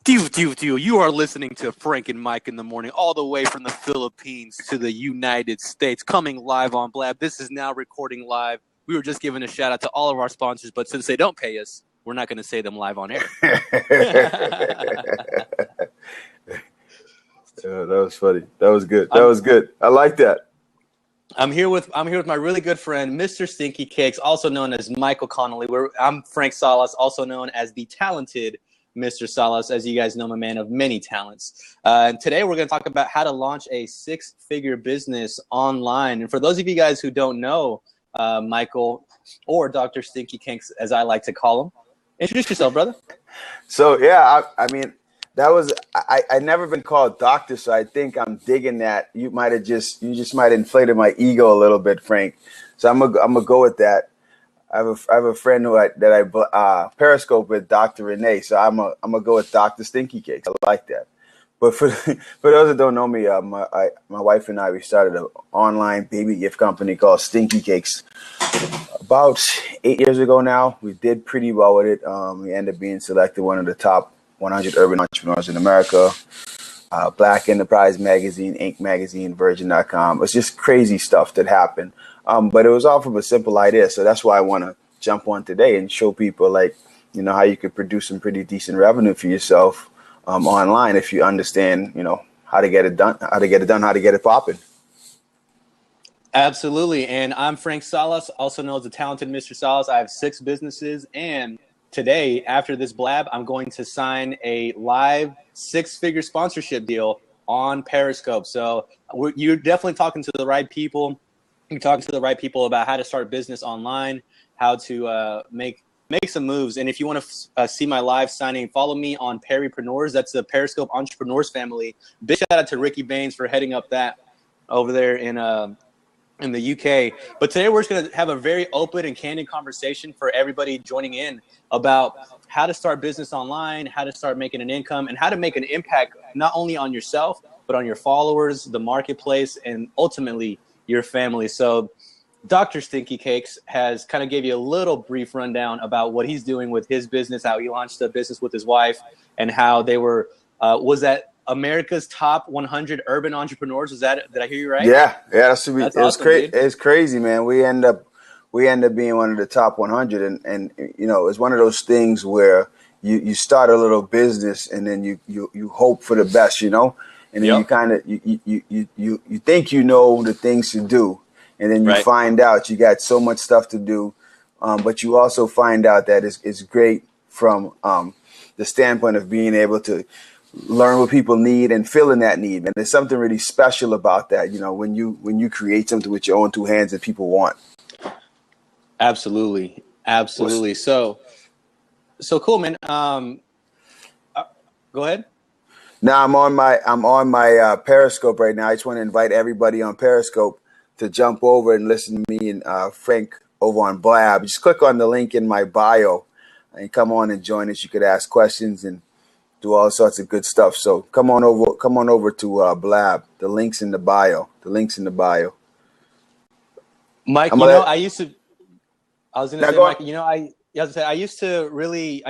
You are listening to Frank and Mike in the morning, all the way from the Philippines to the United States, coming live on Blab. This is now recording live. We were just giving a shout out to all of our sponsors, but since they don't pay us, we're not going to say them live on air. That was funny. That was good. That was good. I like that. I'm here with my really good friend, Mr. Stinky Cakes, also known as Michael Connolly. I'm Frank Salas, also known as the talented Mr. Salas, as you guys know, I'm a man of many talents. And today we're going to talk about how to launch a six-figure business online. And for those of you guys who don't know Michael, or Dr. Stinky Cakes, as I like to call him, introduce yourself, brother. So, yeah, I mean, that was I never been called doctor, so I think I'm digging that. You just might have inflated my ego a little bit, Frank. So I'm gonna go with that. I have a friend that I Periscope with, Dr. Renee. So I'm gonna go with Dr. Stinky Cakes. I like that. But for those that don't know me, my wife and I, we started an online baby gift company called Stinky Cakes about 8 years ago now. We did pretty well with it. We ended up being selected one of the top 100 urban entrepreneurs in America. Black Enterprise Magazine, Inc. Magazine, Virgin.com. It's just crazy stuff that happened. But it was all from a simple idea. So that's why I want to jump on today and show people, like, you know, how you could produce some pretty decent revenue for yourself online if you understand, you know, how to get it done, how to get it popping. Absolutely. And I'm Frank Salas, also known as the talented Mr. Salas. I have 6 businesses, and today, after this blab, I'm going to sign a live 6-figure sponsorship deal on Periscope. So you're definitely talking to the right people. You're talking to the right people about how to start a business online, how to make some moves. And if you want to see my live signing, follow me on Peripreneurs. That's the Periscope Entrepreneurs family. Big shout out to Ricky Baines for heading up that over there in the UK. But today we're just going to have a very open and candid conversation for everybody joining in about how to start business online, how to start making an income, and how to make an impact not only on yourself, but on your followers, the marketplace, and ultimately your family. So Dr. Stinky Cakes has kind of gave you a little brief rundown about what he's doing with his business, how he launched a business with his wife, and how they were, was that America's top 100 urban entrepreneurs? Did I hear you right? Yeah, that's awesome, crazy. It's crazy, man. We end up being one of the top 100, and you know, it's one of those things where you start a little business and then you hope for the best, you know, and then you kind of you think you know the things to do, and then you find out you got so much stuff to do, but you also find out that it's great from the standpoint of being able to learn what people need and fill in that need. And there's something really special about that, you know, when you create something with your own 2 hands that people want. Absolutely. So cool, man. Go ahead. Now I'm on my Periscope right now. I just want to invite everybody on Periscope to jump over and listen to me and Frank over on Blab. Just click on the link in my bio and come on and join us. You could ask questions and do all sorts of good stuff. So come on over to Blab. The link's in the bio. Mike, I used to really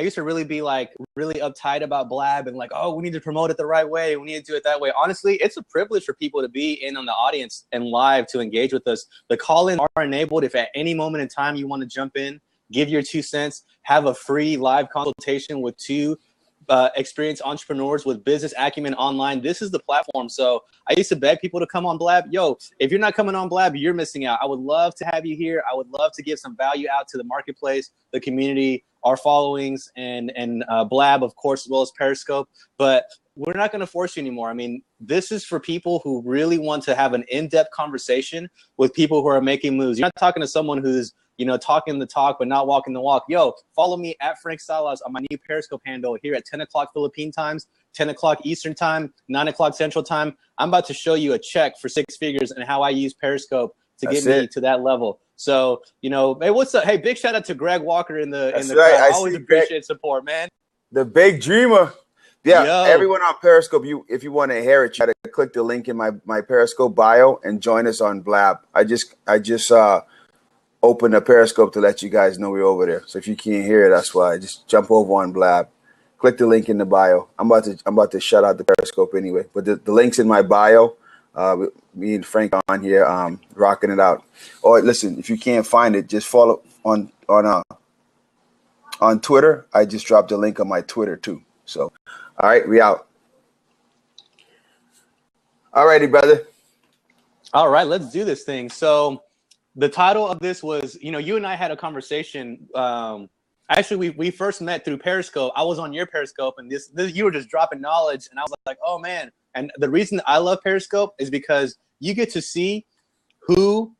be like really uptight about Blab and like, oh, we need to promote it the right way. We need to do it that way. Honestly, it's a privilege for people to be in on the audience and live to engage with us. The call-in are enabled. If at any moment in time you want to jump in, give your 2 cents, have a free live consultation with 2 experienced entrepreneurs with business acumen online. This is the platform. So I used to beg people to come on Blab. Yo, if you're not coming on Blab, you're missing out. I would love to have you here. I would love to give some value out to the marketplace, the community, our followings, and Blab, of course, as well as Periscope. But we're not going to force you anymore. I mean, this is for people who really want to have an in-depth conversation with people who are making moves. You're not talking to someone who's, you know, talking the talk but not walking the walk. Yo, follow me at Frank Salas on my new Periscope handle here at 10 o'clock Philippine times, 10 o'clock Eastern time, 9 o'clock Central time. I'm about to show you a check for 6 figures and how I use Periscope to get me to that level. So, you know, hey, what's up? Hey, big shout out to Greg Walker in the crowd. I always appreciate support, man. The big dreamer. Yeah, everyone on Periscope, if you want to hear it, you got to click the link in my Periscope bio and join us on Blab. I just opened a Periscope to let you guys know we're over there. So if you can't hear it, that's why. Just jump over on Blab click the link in the bio. I'm about to shut out the Periscope anyway, but the link's in my bio. Me and Frank on here, rocking it out. Or listen, if you can't find it, just follow on Twitter. I just dropped a link on my Twitter too. So, all right, we out. All righty, brother. All right, let's do this thing. So the title of this was, you and I had a conversation. Actually, we first met through Periscope. I was on your Periscope, and this you were just dropping knowledge, and I was like, oh man. And the reason I love Periscope is because you get to see who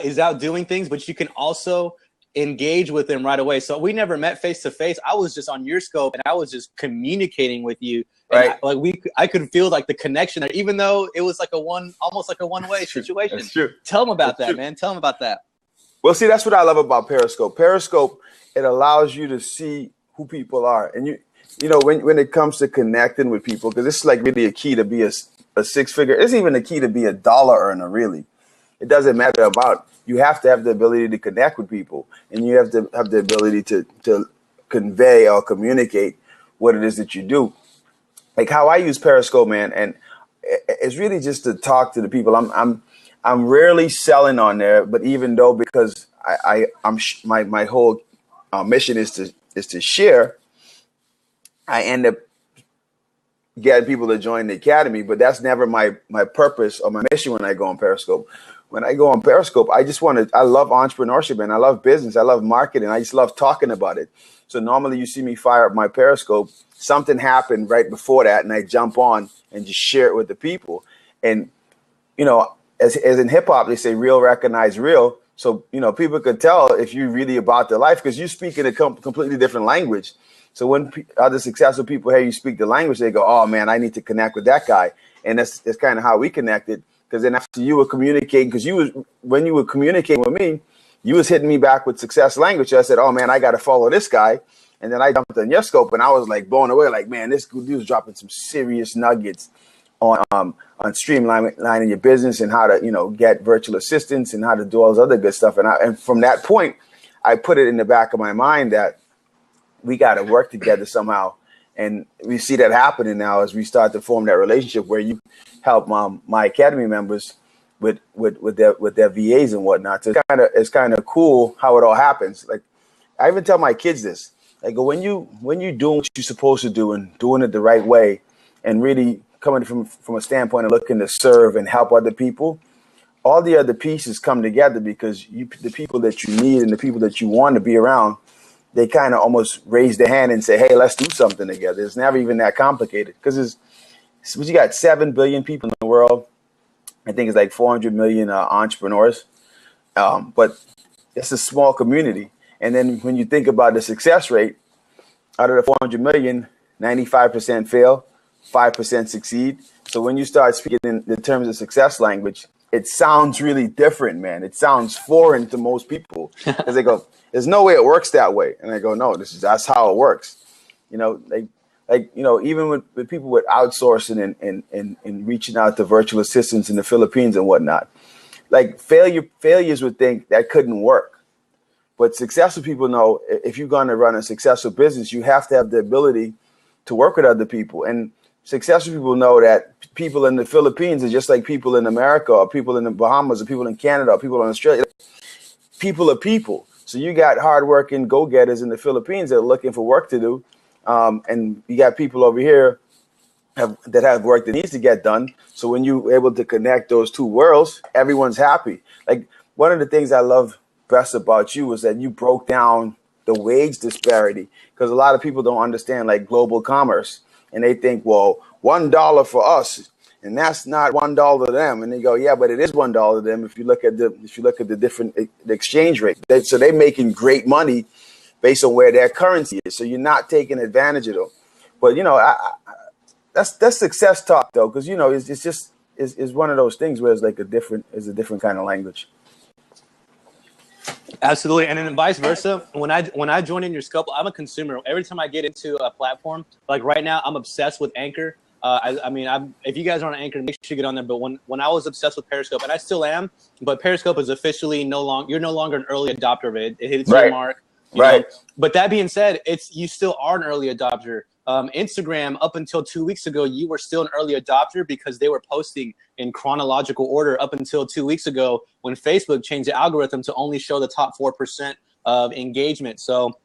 is out doing things, but you can also engage with them right away. So we never met face to face. I was just on your scope, and I was just communicating with you. And Right. I could feel like the connection there, even though it was like almost like a one-way situation. That's true. Tell them about That's that, true. man. Tell them about that. Well, see, that's what I love about Periscope. Periscope, it allows you to see who people are, and you know when it comes to connecting with people, because it's like really a key to be a six-figure. It's even a key to be a dollar earner. Really, it doesn't matter about. You have to have the ability to connect with people, and you have to have the ability to convey or communicate what it is that you do. Like how I use Periscope, man, and it's really just to talk to the people. I'm rarely selling on there, but even though because my whole mission is to share, I end up getting people to join the academy. But that's never my purpose or my mission when I go on Periscope. When I go on Periscope, I just I love entrepreneurship and I love business. I love marketing. I just love talking about it. So normally you see me fire up my Periscope. Something happened right before that, and I jump on and just share it with the people. And, as in hip hop, they say real recognize real. So, people could tell if you're really about their life because you speak in a completely different language. So when other successful people hear you speak the language, they go, oh, man, I need to connect with that guy. And that's kind of how we connected. Because then after you were communicating, when you were communicating with me, you was hitting me back with success language. So I said, oh, man, I got to follow this guy. And then I jumped on your scope and I was like blown away. Like, man, this dude was dropping some serious nuggets on streamlining your business and how to, get virtual assistants and how to do all this other good stuff. And from that point, I put it in the back of my mind that we got to work together somehow. And we see that happening now as we start to form that relationship where you help my academy members with their VAs and whatnot. So it's kind of cool how it all happens. Like I even tell my kids this. I go, when you doing what you're supposed to do and doing it the right way and really coming from a standpoint of looking to serve and help other people, all the other pieces come together because the people that you need and the people that you want to be around, they kind of almost raise their hand and say, hey, let's do something together. It's never even that complicated because you got 7 billion people in the world. I think it's like 400 million entrepreneurs. But it's a small community. And then when you think about the success rate, out of the 400 million, 95% fail, 5% succeed. So when you start speaking in the terms of success language, it sounds really different, man. It sounds foreign to most people because they go, there's no way it works that way. And I go, no, that's how it works. Even with people with outsourcing and reaching out to virtual assistants in the Philippines and whatnot, like failures would think that couldn't work. But successful people know if you're going to run a successful business, you have to have the ability to work with other people. And successful people know that people in the Philippines are just like people in America or people in the Bahamas or people in Canada or people in Australia. People are people. So you got hardworking go-getters in the Philippines that are looking for work to do. And you got people over here that have work that needs to get done. So when you're able to connect those two worlds, everyone's happy. Like one of the things I love best about you was that you broke down the wage disparity because a lot of people don't understand like global commerce and they think, well, $1 for us and that's not $1 to them. And they go, yeah, but it is $1 to them if you look at the different the exchange rate. So they're making great money based on where their currency is. So you're not taking advantage of them. But that's success talk though, because it's one of those things where it's like a different kind of language. Absolutely, and then vice versa. When I join in your scope, I'm a consumer. Every time I get into a platform, like right now, I'm obsessed with Anchor. If you guys are on Anchor, make sure you get on there. But when I was obsessed with Periscope, and I still am, but Periscope is officially you're no longer an early adopter of it. It hits your mark. you know. Right. But that being said, you still are an early adopter. Instagram, up until 2 weeks ago, you were still an early adopter because they were posting in chronological order up until 2 weeks ago when Facebook changed the algorithm to only show the top 4% of engagement. So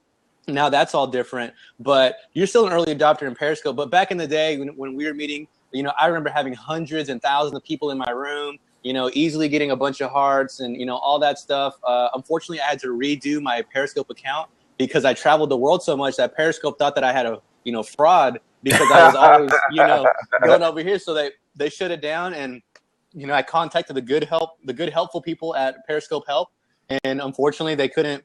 now that's all different, but you're still an early adopter in Periscope. But back in the day when we were meeting, you know, I remember having hundreds and thousands of people in my room, you know, easily getting a bunch of hearts and, you know, all that stuff. Unfortunately, I had to redo my Periscope account because I traveled the world so much that Periscope thought that I had a, you know, fraud because I was always, you know, going over here. So they shut it down. And, you know, I contacted the good helpful people at Periscope Help. And unfortunately, they couldn't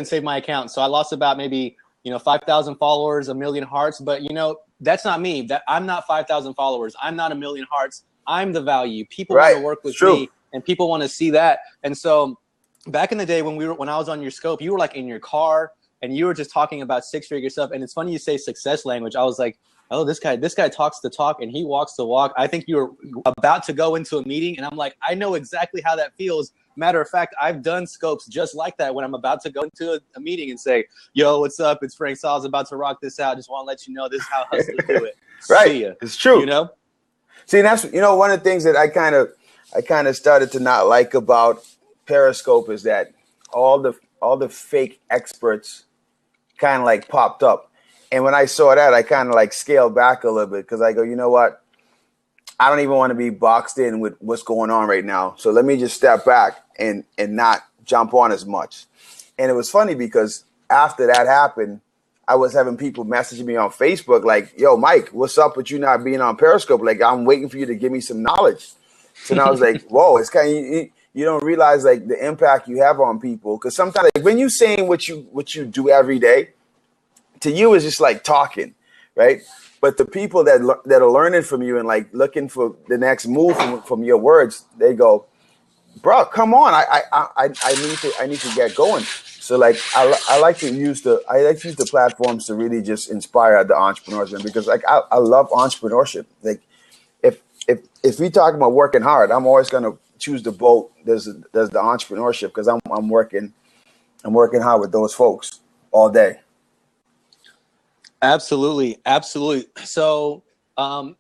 save my account. So I lost about maybe, you know, 5,000 followers, 1 million hearts. But, you know, that's not me. I'm not 5,000 followers. I'm not 1 million hearts. I'm the value. People want to work with me and people want to see that. And so back in the day when I was on your scope, you were like in your car and you were just talking about 6-figure stuff. And it's funny you say success language. I was like, oh, this guy talks the talk and he walks the walk. I think you were about to go into a meeting and I'm like, I know exactly how that feels. Matter of fact, I've done scopes just like that when I'm about to go into a meeting and say, yo, what's up? It's Frank Saul's about to rock this out. Just want to let you know this is how hustlers do it. Right. See ya. It's true. You know? See, that's, you know, one of the things that I kind of started to not like about Periscope is that all the fake experts kind of like popped up. And when I saw that, I kind of like scaled back a little bit because I go, you know what? I don't even want to be boxed in with what's going on right now. So let me just step back and not jump on as much. And it was funny because after that happened, I was having people messaging me on Facebook like, yo, Mike, what's up with you not being on Periscope? Like, I'm waiting for you to give me some knowledge. So now I was like, whoa, it's kind of, you don't realize like the impact you have on people. Because sometimes like, when you're saying what you do every day, to you is just like talking, right? But the people that are learning from you and like looking for the next move from your words, they go, bro, come on, I need to get going. So like I like to use the platforms to really just inspire the entrepreneurs, man, because like I love entrepreneurship. Like if we talk about working hard, I'm always gonna choose the boat. There's the entrepreneurship because I'm working hard with those folks all day. Absolutely. So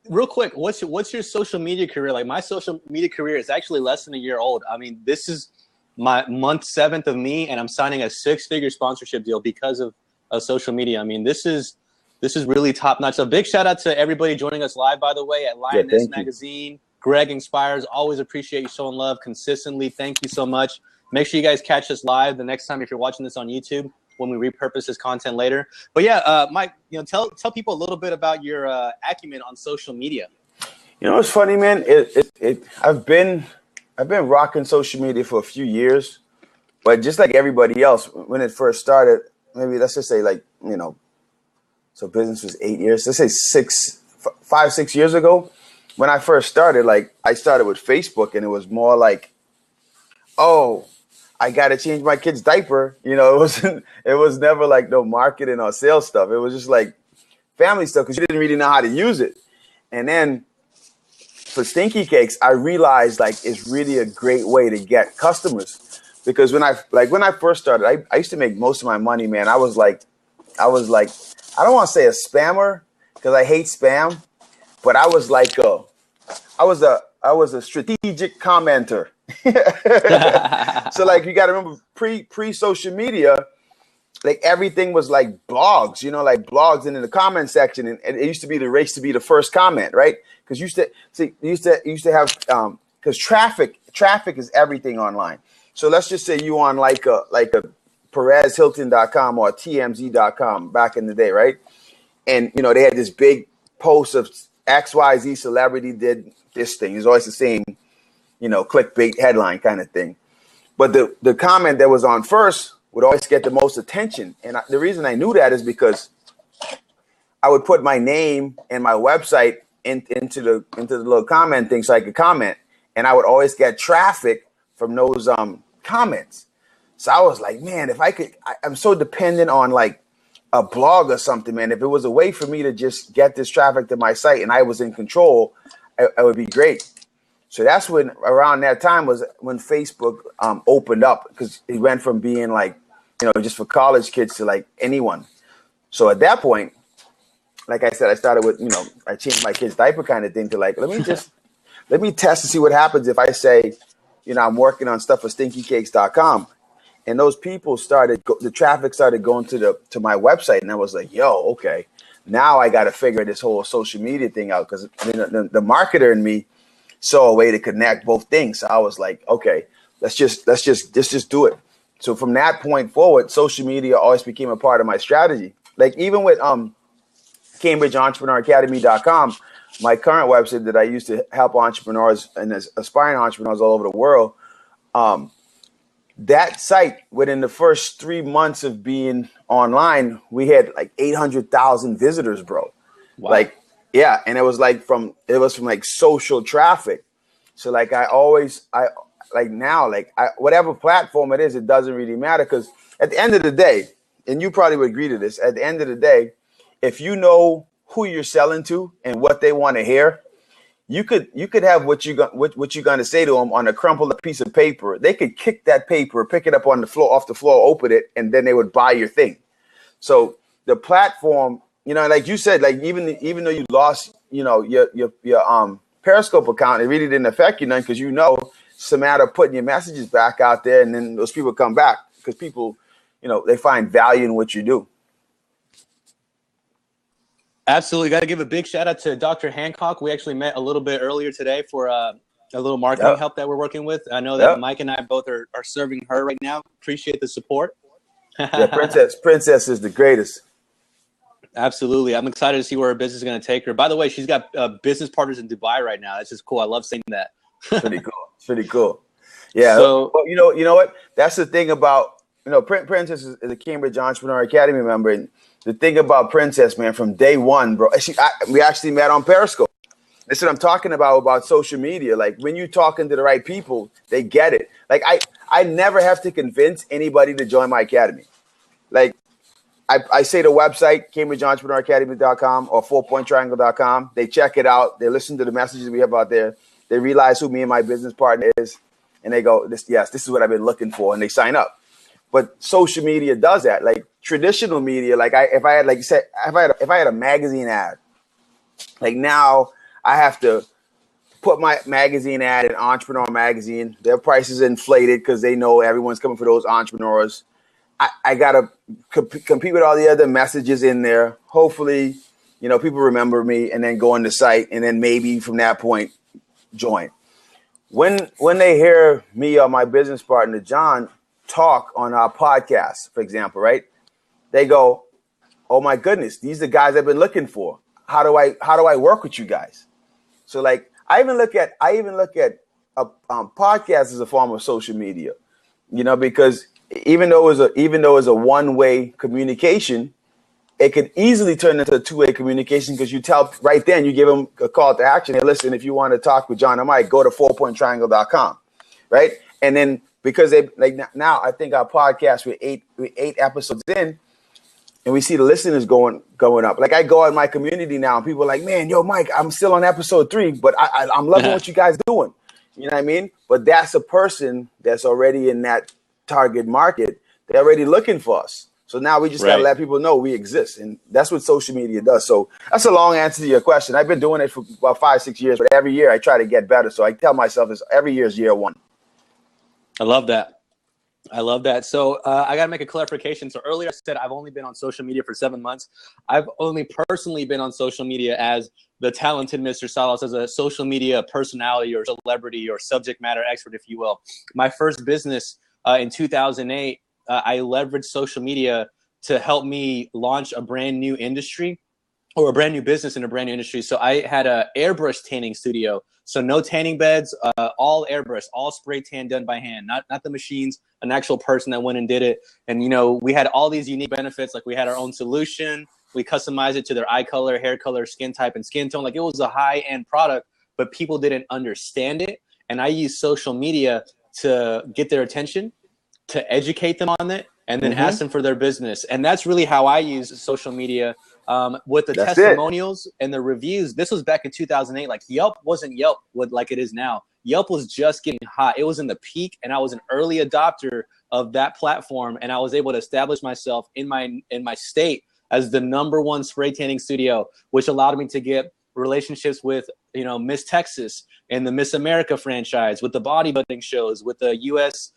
real quick, what's your social media career like? My social media career is actually less than a year old. I mean, this is my month 7th of me, and I'm signing a 6-figure sponsorship deal because of social media. I mean, this is really top notch. So big shout out to everybody joining us live, by the way, at Lioness Magazine. Greg Inspires. Always appreciate you showing love consistently. Thank you so much. Make sure you guys catch us live the next time if you're watching this on YouTube when we repurpose this content later. But yeah, Mike, you know, tell people a little bit about your acumen on social media. You know, it's funny, man. I've been rocking social media for a few years, but just like everybody else, when it first started, maybe let's just say like, you know, so business was 8 years. Let's say 5, 6 years ago, when I first started, like I started with Facebook, and it was more like, oh, I got to change my kid's diaper. You know, it was never like no marketing or sales stuff. It was just like family stuff because you didn't really know how to use it. And then for Stinky Cakes, I realized like it's really a great way to get customers, because when I first started, I used to make most of my money, man. I was like, I don't want to say a spammer because I hate spam, but I was like I was a strategic commenter. So like you got to remember pre social media, like everything was like blogs, you know, like blogs, and in the comment section, and it used to be the race to be the first comment, right? Because you used to have because traffic is everything online. So let's just say you on like a PerezHilton.com or TMZ.com back in the day, right? And you know they had this big post of XYZ celebrity did this thing. It's always the same, you know, clickbait headline kind of thing. But the comment that was on first would always get the most attention. And the reason I knew that is because I would put my name and my website into the little comment thing so I could comment. And I would always get traffic from those comments. So I was like, man, if I could, I'm so dependent on like a blog or something, man. If it was a way for me to just get this traffic to my site and I was in control, it would be great. So that's when, around that time was when Facebook opened up, because it went from being like just for college kids to like anyone. So at that point, like I said, I started with, I changed my kid's diaper kind of thing to like, let me test to see what happens if I say, I'm working on stuff for stinkycakes.com. And those people the traffic started going to my website. And I was like, yo, okay, now I got to figure this whole social media thing out, because the marketer in me saw a way to connect both things. So I was like, okay, let's just do it. So from that point forward, social media always became a part of my strategy. Like even with CambridgeEntrepreneurAcademy.com, my current website that I used to help entrepreneurs and aspiring entrepreneurs all over the world. That site, within the first 3 months of being online, we had like 800,000 visitors, bro. Wow. Like, yeah. And it was from like social traffic. So like whatever platform it is, it doesn't really matter, because at the end of the day, and you probably would agree to this, at the end of the day, if you know who you're selling to and what they want to hear, you could have what you're going to say to them on a crumpled up piece of paper. They could kick that paper, pick it up on the floor, off the floor, open it, and then they would buy your thing. So the platform, like you said, like even though you lost, your Periscope account, it really didn't affect you none, because it's a matter of putting your messages back out there, and then those people come back because people, they find value in what you do. Absolutely. Got to give a big shout out to Dr. Hancock. We actually met a little bit earlier today for a little marketing help that we're working with. I know that Mike and I both are serving her right now. Appreciate the support. Yeah, Princess is the greatest. Absolutely. I'm excited to see where her business is going to take her. By the way, she's got business partners in Dubai right now. That's just cool. I love seeing that. Pretty cool. It's pretty cool. Yeah. So, well, you know what? That's the thing about, Princess is a Cambridge Entrepreneur Academy member. And the thing about Princess, man, from day one, bro, we actually met on Periscope. That's what I'm talking about social media. Like when you're talking to the right people, they get it. Like I never have to convince anybody to join my academy. Like I say the website, CambridgeEntrepreneurAcademy.com or 4pointtriangle.com. They check it out. They listen to the messages we have out there. They realize who me and my business partner is. And they go, this is what I've been looking for. And they sign up. But social media does that. Like traditional media, like if I had a magazine ad, like now I have to put my magazine ad in Entrepreneur Magazine. Their prices inflated because they know everyone's coming for those entrepreneurs. I got to compete with all the other messages in there. Hopefully, people remember me and then go on the site, and then maybe from that point, join. When they hear me or my business partner, John, talk on our podcast, for example, right? They go, oh my goodness, these are the guys I've been looking for. How do I work with you guys? So like, I even look at a podcast as a form of social media, because even though it's a one-way communication, it could easily turn into a two-way communication, because you tell right then, you give them a call to action. Hey, listen, if you want to talk with John or Mike, go to 4pointtriangle.com, right? And then because they like now, I think our podcast we're eight episodes in, and we see the listeners going up. Like I go out in my community now, and people are like, man, yo, Mike, I'm still on episode 3, but I'm loving what you guys doing. You know what I mean? But that's a person that's already in that target market. They're already looking for us. So now we just got to let people know we exist. And that's what social media does. So that's a long answer to your question. I've been doing it for about 5-6 years, but every year I try to get better. So I tell myself every year is year one. I love that. So I got to make a clarification. So earlier I said I've only been on social media for 7 months. I've only personally been on social media as the talented Mr. Salas, as a social media personality or celebrity or subject matter expert, if you will. My first business in 2008, I leveraged social media to help me launch a brand new industry, or a brand new business in a brand new industry. So I had a airbrush tanning studio. So no tanning beds, all airbrush, all spray tan done by hand, not the machines, an actual person that went and did it. And, we had all these unique benefits. Like we had our own solution. We customized it to their eye color, hair color, skin type, and skin tone. Like it was a high-end product, but people didn't understand it. And I used social media to get their attention, to educate them on it, and then ask them for their business. And that's really how I use social media. With the testimonials and the reviews. This was back in 2008. Like Yelp wasn't Yelp like it is now. Yelp was just getting hot. It was in the peak, and I was an early adopter of that platform, and I was able to establish myself in my state as the #1 spray tanning studio, which allowed me to get relationships with, Miss Texas and the Miss America franchise, with the bodybuilding shows, with the U.S.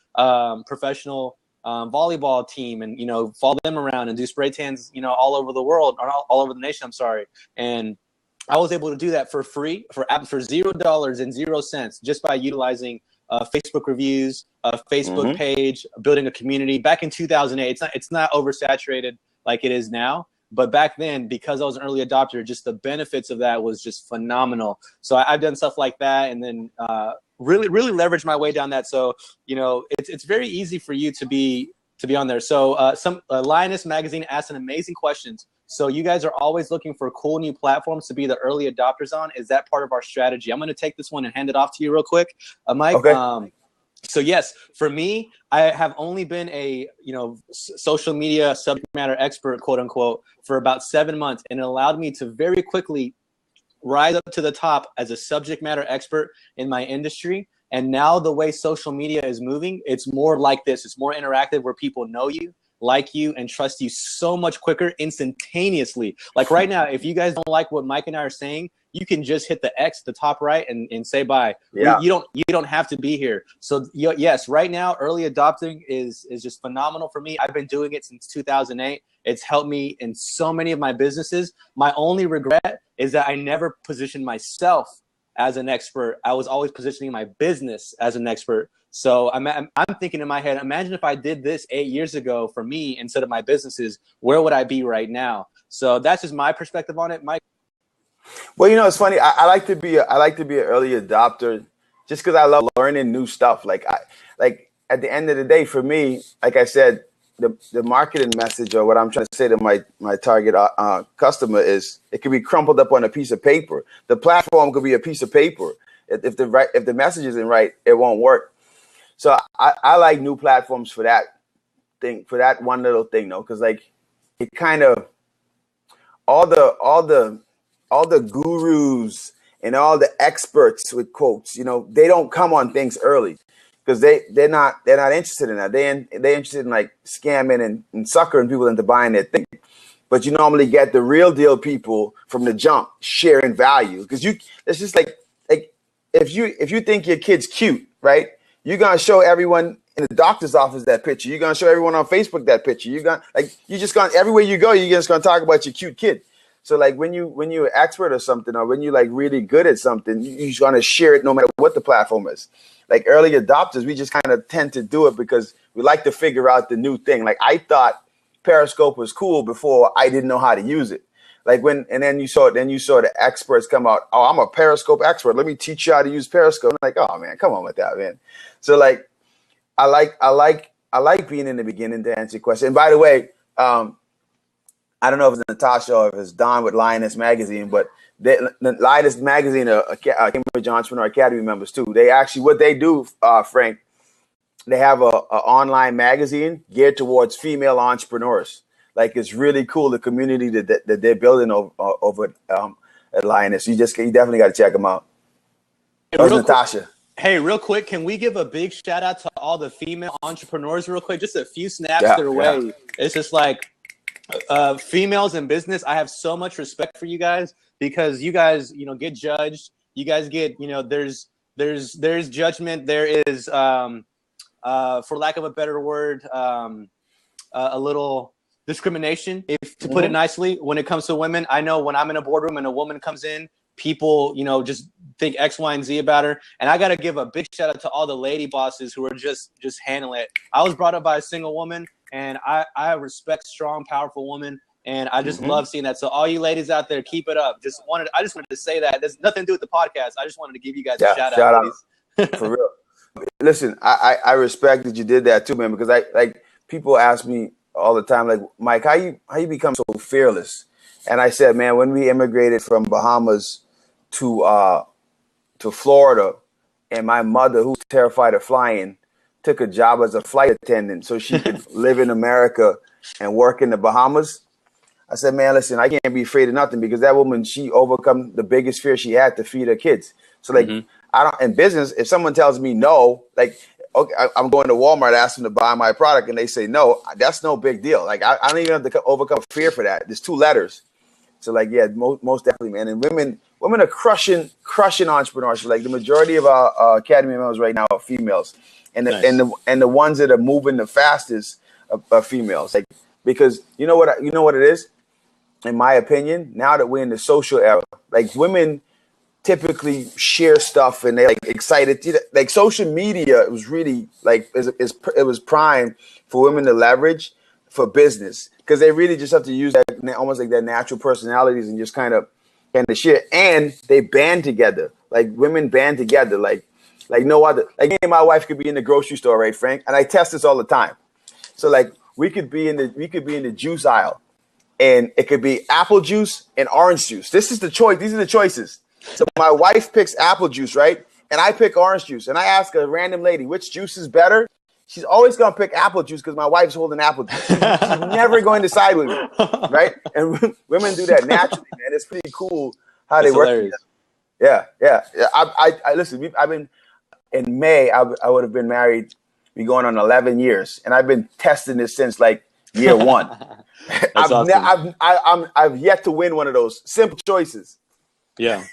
Professional volleyball team, and follow them around and do spray tans, all over the world, or all over the nation. I'm sorry, and I was able to do that for free, for $0 and 0 cents, just by utilizing Facebook reviews, a Facebook page, building a community. Back in 2008, it's not oversaturated like it is now, but back then, because I was an early adopter, just the benefits of that was just phenomenal. So I've done stuff like that, and then really leveraged my way down that. So it's very easy for you to be on there. So Lioness Magazine asked an amazing questions. So you guys are always looking for cool new platforms to be the early adopters on. Is that part of our strategy? I'm going to take this one and hand it off to you real quick, Mike. Okay. So yes, for me, I have only been a social media subject matter expert, quote unquote, for about 7 months, and it allowed me to very quickly rise up to the top as a subject matter expert in my industry. And now the way social media is moving, it's more like this. It's more interactive, where people know you, like you, and trust you so much quicker, instantaneously. Like right now, if you guys don't like what Mike and I are saying, you can just hit the X, the top right, and say bye. Yeah. You don't have to be here. So yes, right now, early adopting is just phenomenal for me. I've been doing it since 2008. It's helped me in so many of my businesses. My only regret is that I never positioned myself as an expert. I was always positioning my business as an expert. So I'm thinking in my head, imagine if I did this 8 years ago for me instead of my businesses, where would I be right now? So that's just my perspective on it, Mike. Well, it's funny. I like to be an early adopter, just because I love learning new stuff. Like at the end of the day, for me, like I said, the marketing message, or what I'm trying to say to my target customer, is it can be crumpled up on a piece of paper. The platform could be a piece of paper. If the message isn't right, it won't work. So I like new platforms for that thing, for that one little thing, though, because like it kind of all the gurus and all the experts with quotes, they don't come on things early, because they're not interested in that. They're interested in like scamming and suckering people into buying their thing. But you normally get the real deal people from the jump sharing value, because it's just like if you think your kid's cute, right? You're gonna show everyone in the doctor's office that picture. You're gonna show everyone on Facebook that picture. Everywhere you go, you're just gonna talk about your cute kid. So like when you're an expert or something, or when you're like really good at something, you're gonna share it no matter what the platform is. Like early adopters, we just kind of tend to do it because we like to figure out the new thing. Like I thought Periscope was cool before I didn't know how to use it. Then you saw the experts come out. Oh, I'm a Periscope expert. Let me teach you how to use Periscope. I'm like, oh man, come on with that, man. So like, I like being in the beginning, to answer your question. And by the way, I don't know if it's Natasha or if it's Don with Lioness Magazine, but the Lioness Magazine are Cambridge Entrepreneur Academy members too. They actually, what they do, Frank, they have a online magazine geared towards female entrepreneurs. Like it's really cool, the community that they're building over at Lioness. You definitely got to check them out. That was Natasha. Hey, real quick, can we give a big shout out to all the female entrepreneurs real quick? Just a few snaps their way. Yeah. It's just like females in business. I have so much respect for you guys, because you guys, get judged. You guys get, there's judgment. There is, for lack of a better word, a little discrimination, to put it nicely, when it comes to women. I know when I'm in a boardroom and a woman comes in, people, just think X, Y, and Z about her. And I got to give a big shout out to all the lady bosses who are just handling it. I was brought up by a single woman, and I respect strong, powerful women. And I just love seeing that. So all you ladies out there, keep it up. I just wanted to say that. There's nothing to do with the podcast. I just wanted to give you guys a shout out. For real. Listen, I respect that you did that too, man, because people ask me all the time, like, Mike, how you become so fearless? And I said, man, when we immigrated from Bahamas to Florida, and my mother, who's terrified of flying, took a job as a flight attendant so she could live in America and work in the Bahamas. I said, man, listen, I can't be afraid of nothing, because that woman, she overcome the biggest fear she had, to feed her kids. So like, I don't, in business, if someone tells me no, like okay, I'm going to Walmart, asking them to buy my product, and they say no. That's no big deal. Like I don't even have to overcome fear for that. There's 2 letters. So like, yeah, most definitely, man. And women are crushing entrepreneurship. Like the majority of our academy members right now are females, and Nice. the ones that are moving the fastest are females. Like because you know what it is, in my opinion. Now that we're in the social era, like women typically share stuff and they're like excited. Like social media, it was really like it was prime for women to leverage for business because they really just have to use that almost like their natural personalities and just kind of share. And they band together, like women band together, like no other. Like me and my wife could be in the grocery store, right, Frank? And I test this all the time. So like we could be in the juice aisle, and it could be apple juice and orange juice. This is the choice. These are the choices. So my wife picks apple juice, right? And I pick orange juice. And I ask a random lady, which juice is better? She's always going to pick apple juice because my wife's holding apple juice. She's never going to side with me, right? And women do that naturally, man. It's pretty cool how That's they work hilarious. together. Yeah. I listen, I've been, in May, I would have been married, be going on 11 years. And I've been testing this since like year 1. That's awesome. I've yet to win one of those simple choices. Yeah.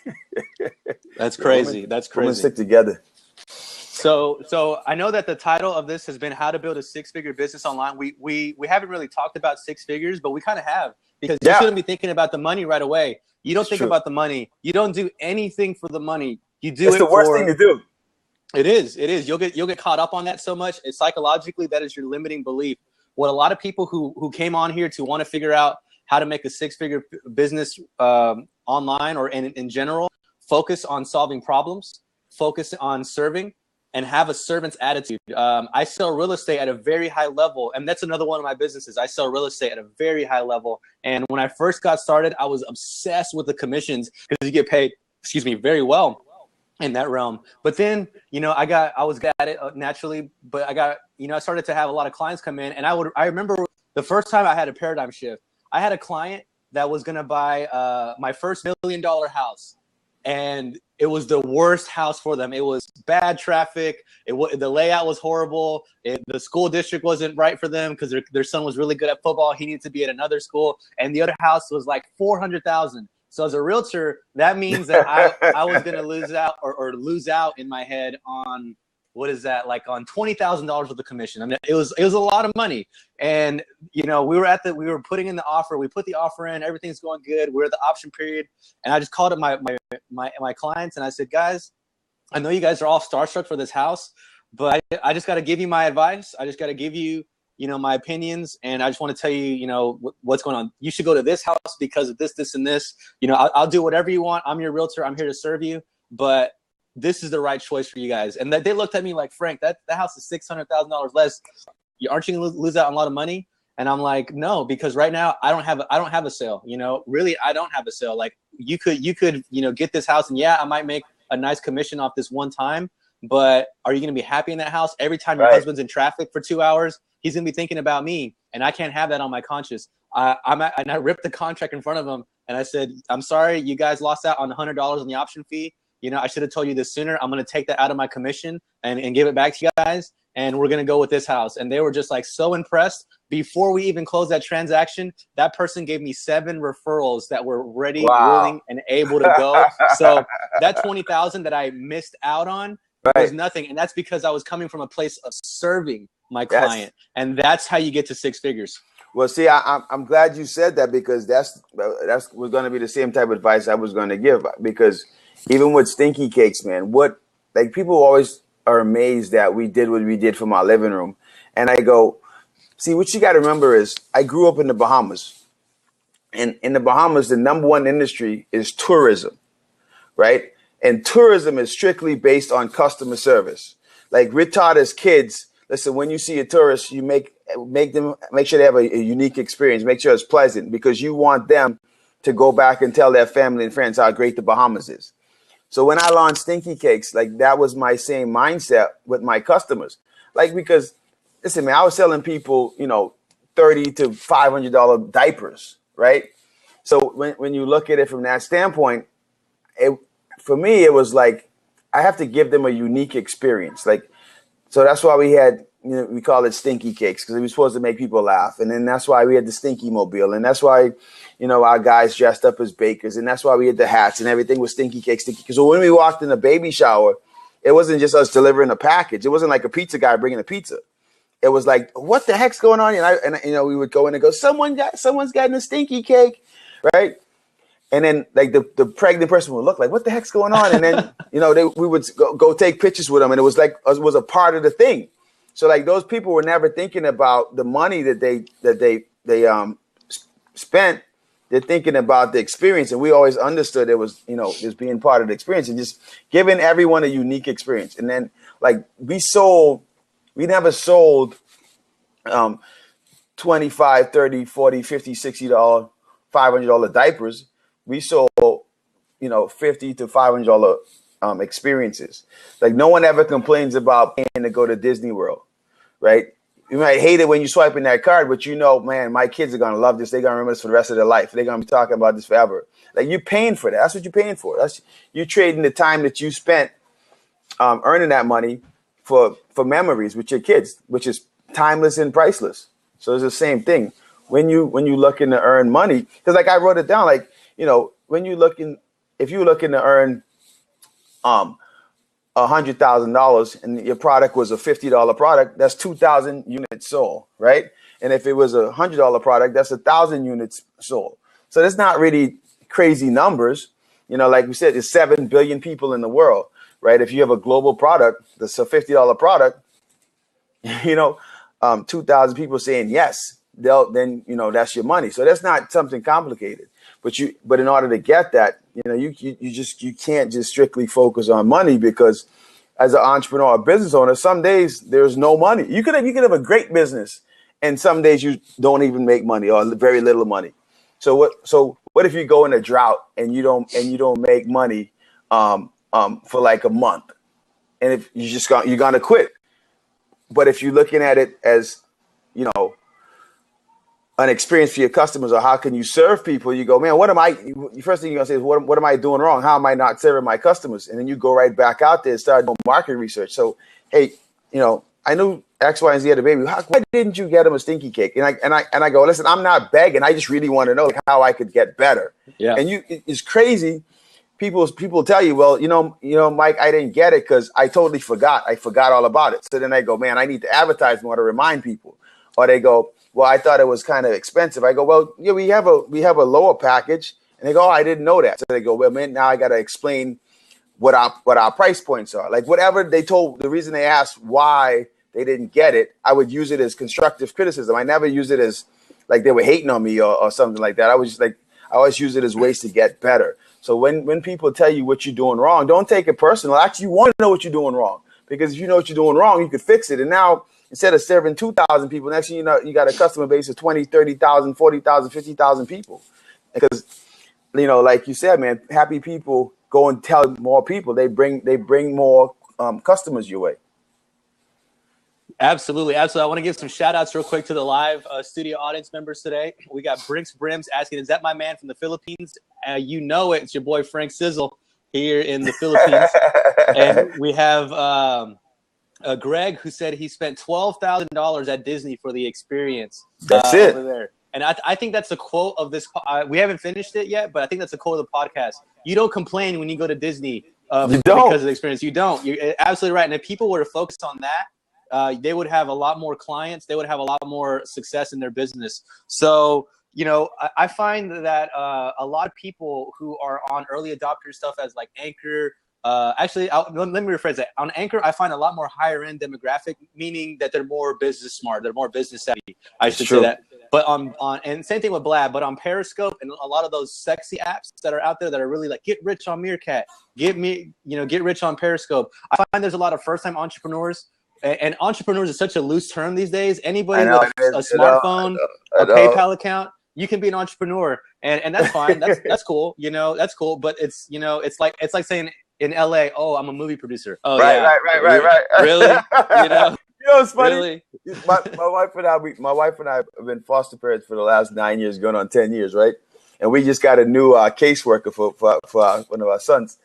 That's crazy. That's crazy. Women stick together. So I know that the title of this has been How to Build a 6-Figure Business Online. We haven't really talked about 6 figures, but we kind of have, because you shouldn't be thinking about the money right away. You don't think about the money. You don't do anything for the money. You do it's the worst thing to do. It is. You'll get caught up on that so much. It's psychologically, that is your limiting belief. What a lot of people who came on here to want to figure out how to make a 6-figure business online or in general, focus on solving problems, focus on serving, and have a servant's attitude. I sell real estate at a very high level, and that's another one of my businesses. I sell real estate at a very high level. And when I first got started, I was obsessed with the commissions because you get paid, very well in that realm. But then, I was good at it naturally, but I started to have a lot of clients come in, and I remember the first time I had a paradigm shift. I had a client that was going to buy my first $1 million house, and it was the worst house for them. It was bad traffic. The layout was horrible. The school district wasn't right for them because their son was really good at football. He needed to be at another school, and the other house was like $400,000. So as a realtor, that means that I was going to lose out or lose out in my head on, what is that, like on $20,000 worth of commission. I mean, it was a lot of money. And, we were putting in the offer. We put the offer in, everything's going good. We're at the option period. And I just called up my clients and I said, guys, I know you guys are all starstruck for this house, but I just got to give you my advice. I just got to give you, my opinions. And I just want to tell you, what's going on. You should go to this house because of this, this, and this. I'll do whatever you want. I'm your realtor. I'm here to serve you. But this is the right choice for you guys. And they looked at me like, Frank, that house is $600,000 less. Aren't you going to lose out on a lot of money? And I'm like, no, because right now I don't have a sale. Really, I don't have a sale. Like you could, get this house, and I might make a nice commission off this one time. But are you going to be happy in that house? Every time your husband's in traffic for 2 hours, he's going to be thinking about me, and I can't have that on my conscience. And I ripped the contract in front of him, and I said, I'm sorry, you guys lost out on $100 on the option fee. I should have told you this sooner. I'm going to take that out of my commission and give it back to you guys. And we're going to go with this house. And they were just like so impressed. Before we even closed that transaction, that person gave me 7 referrals that were ready, willing, and able to go. So that $20,000 that I missed out on was nothing. And that's because I was coming from a place of serving my client. And that's how you get to 6 figures. Well, see, I'm glad you said that, because that's was going to be the same type of advice I was going to give. Because even with Stinky Cakes, man, people always are amazed that we did what we did from our living room. And I go, see, what you got to remember is I grew up in the Bahamas. And in the Bahamas, the number one industry is tourism, right? And tourism is strictly based on customer service. Like we're taught as kids, listen, when you see a tourist, you make sure they have a unique experience. Make sure it's pleasant, because you want them to go back and tell their family and friends how great the Bahamas is. So when I launched Stinky Cakes, like that was my same mindset with my customers. Like, because listen, man, I was selling people, $30 to $500 diapers, right? So when you look at it from that standpoint, for me, it was like I have to give them a unique experience. Like, So that's why we had, we call it stinky cakes because we were supposed to make people laugh. And then that's why we had the stinky mobile. And that's why, our guys dressed up as bakers. And that's why we had the hats and everything was stinky cake, stinky. Because when we walked in the baby shower, it wasn't just us delivering a package. It wasn't like a pizza guy bringing a pizza. It was like, what the heck's going on? And we would go in and go, someone's gotten a stinky cake, right? And then like the pregnant person would look like, what the heck's going on? And then, we would go take pictures with them. And it was like, it was a part of the thing. So like those people were never thinking about the money that they spent. They're thinking about the experience. And we always understood it was, just being part of the experience and just giving everyone a unique experience. And then like we never sold 25, 30, 40, 50, $60, $500 diapers. We sold, $50 to $500 experiences. Like no one ever complains about paying to go to Disney World, right? You might hate it when you swipe in that card, but man, my kids are gonna love this. They're gonna remember this for the rest of their life. They're gonna be talking about this forever. Like you're paying for that. That's what you're paying for. You're trading the time that you spent earning that money for memories with your kids, which is timeless and priceless. So it's the same thing. When you looking to earn money, because like I wrote it down, like, if you're looking to earn $100,000 and your product was a $50 product, that's 2,000 units sold, right? And if it was a $100 product, that's 1,000 units sold. So that's not really crazy numbers. Like we said, there's 7 billion people in the world, right? If you have a global product that's a $50 product, 2,000 people saying yes, then that's your money. So that's not something complicated. But in order to get that, you can't just strictly focus on money, because as an entrepreneur or business owner, some days there's no money. You could have a great business, and some days you don't even make money or very little money. So what if you go in a drought and you don't make money for like a month, and if you're gonna quit. But if you're looking at it as an experience for your customers, or how can you serve people, you go, man, first thing you're gonna say is, what am I doing wrong? How am I not serving my customers? And then you go right back out there and start doing market research. So, hey, I knew X, Y, and Z had a baby. Why didn't you get them a stinky cake? And I go, listen, I'm not begging. I just really want to know how I could get better. Yeah. And it's crazy. People tell you, well, Mike, I didn't get it because I totally forgot. I forgot all about it. So then I go, man, I need to advertise more to remind people. Or they go, well, I thought it was kind of expensive. I go, well, yeah, we have a lower package. And they go, oh, I didn't know that. So they go, well, man, now I got to explain what our price points are. Like whatever the reason they asked why they didn't get it, I would use it as constructive criticism. I never use it as like they were hating on me or something like that. I always use it as ways to get better. So when people tell you what you're doing wrong, don't take it personal. Actually, you want to know what you're doing wrong, because if you know what you're doing wrong, you could fix it. And now, instead of serving 2,000 people, next thing you know, you got a customer base of 20, 30,000, 40,000, 50,000 people. Because, like you said, man, happy people go and tell more people. They bring more customers your way. Absolutely. I want to give some shout outs real quick to the live studio audience members today. We got Brinks Brims asking, is that my man from the Philippines? It's your boy Frank Sizzle here in the Philippines. And we have Greg, who said he spent $12,000 at Disney for the experience. That's it. Over there. And I think that's a quote of this. We haven't finished it yet, but I think that's a quote of the podcast. You don't complain when you go to Disney because of the experience. You don't. You're absolutely right. And if people were to focus on that, they would have a lot more clients. They would have a lot more success in their business. So, I find that a lot of people who are on early adopter stuff as like Anchor, let me rephrase that. On Anchor, I find a lot more higher end demographic, meaning that they're more business smart. They're more business savvy. I should say that. But and same thing with Blab, but on Periscope and a lot of those sexy apps that are out there that are really like, get rich on Meerkat, get rich on Periscope. I find there's a lot of first time entrepreneurs. And entrepreneurs is such a loose term these days. Anybody with a smartphone, a PayPal account, you can be an entrepreneur, and that's fine. That's cool. That's cool. But it's it's like saying in LA, oh, I'm a movie producer. Oh, right. Really? It's funny. Really? My wife and I have been foster parents for the last 9 years, going on 10 years, right? And we just got a new caseworker for one of our sons,